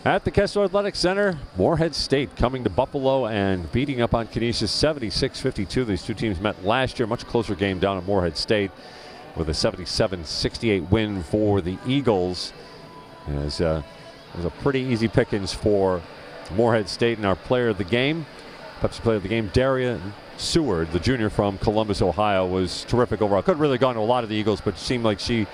At the Kessler Athletic Center, Morehead State coming to Buffalo and beating up on Canisius 76-52. These two teams met last year, much closer game down at Morehead State with a 77-68 win for the Eagles. It was a pretty easy pickings for Morehead State, and our player of the game, Pepsi player of the game, Daria Seward, the junior from Columbus, Ohio, was terrific overall. Could have really gone to a lot of the Eagles, but it seemed like she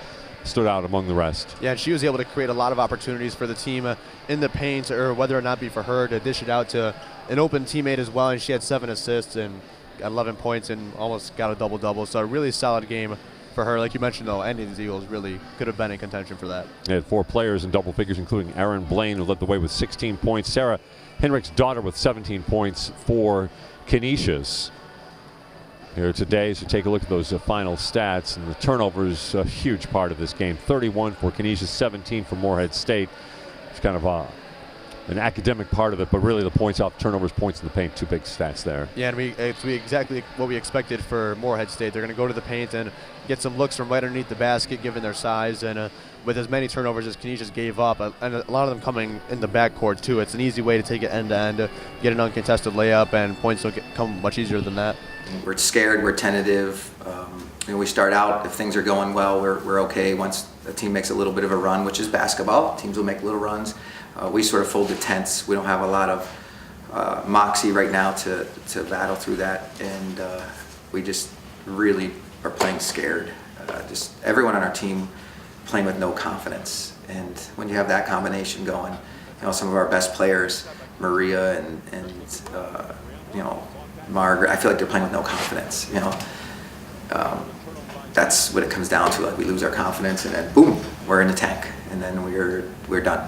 stood out among the rest. Yeah, and she was able to create a lot of opportunities for the team in the paint, or whether or not be for her to dish it out to an open teammate as well. And she had 7 assists and 11 points and almost got a double-double. So a really solid game for her. Like you mentioned, though, any of these Eagles really could have been in contention for that. They had 4 players in double figures, including Aaron Blaine, who led the way with 16 points. Sarah Henrich's daughter with 17 points for Canisius here today. So take a look at those final stats, and the turnovers a huge part of this game. 31 for Canisius, 17 for Morehead State. It's kind of an academic part of it, but really the points off turnovers, points in the paint, 2 big stats there. Yeah, and it's exactly what we expected for Morehead State. They're going to go to the paint and get some looks from right underneath the basket, given their size, and with as many turnovers as Canisius gave up, and a lot of them coming in the backcourt too. It's an easy way to take it end-to-end, get an uncontested layup, and points don't come much easier than that. We're scared, we're tentative. We start out, if things are going well, we're okay. Once a team makes a little bit of a run, which is basketball, teams will make little runs. We sort of fold the tents. We don't have a lot of moxie right now to battle through that, and we just really are playing scared. Just everyone on our team playing with no confidence, and when you have that combination going, some of our best players, Maria and Margaret, I feel like they're playing with no confidence. That's what it comes down to. Like, we lose our confidence, and then boom, we're in the tank, and then we're done.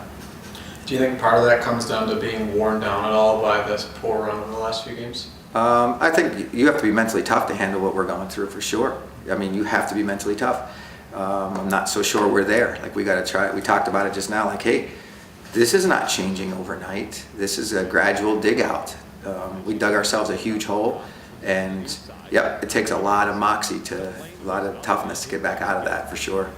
Do you think part of that comes down to being worn down at all by this poor run in the last few games? I think you have to be mentally tough to handle what we're going through, for sure. I mean, you have to be mentally tough. I'm not so sure we're there. Like, we got to try. We talked about it just now. Like, hey, this is not changing overnight. This is a gradual dig out. We dug ourselves a huge hole, and yep, it takes a lot of moxie, a lot of toughness to get back out of that, for sure.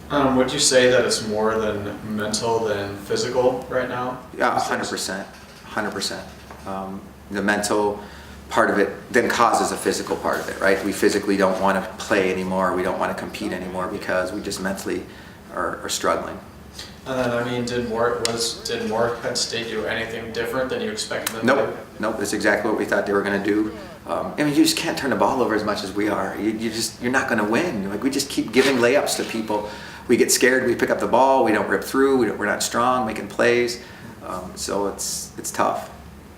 Would you say that it's more than mental than physical right now? Yeah, 100%, 100%. The mental part of it then causes a physical part of it, right? We physically don't want to play anymore. We don't want to compete anymore because we just mentally are struggling. And then, I mean, did Morehead State do anything different than you expected them to do? Nope. That's exactly what we thought they were going to do. I mean, you just can't turn the ball over as much as we are. You're not going to win. Like, we just keep giving layups to people. We get scared. We pick up the ball. We don't rip through. We're not strong making plays. So it's tough.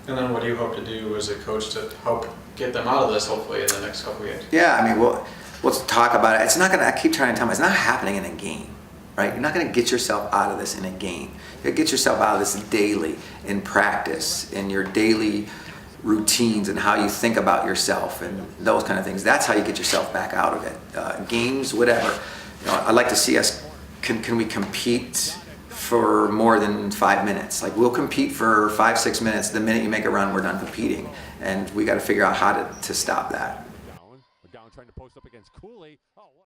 And then, what do you hope to do as a coach to help get them out of this? Hopefully, in the next couple of games. Yeah, I mean, we'll talk about it. It's not going to. I keep trying to tell them it's not happening in a game. Right? You're not going to get yourself out of this in a game. You get yourself out of this daily, in practice, in your daily routines and how you think about yourself and those kind of things. That's how you get yourself back out of it. Games, whatever. I'd like to see us, can we compete for more than 5 minutes? Like, we'll compete for 5-6 minutes. The minute you make a run, we're done competing. And we got to figure out how to stop that. McGowan trying to post up against Cooley.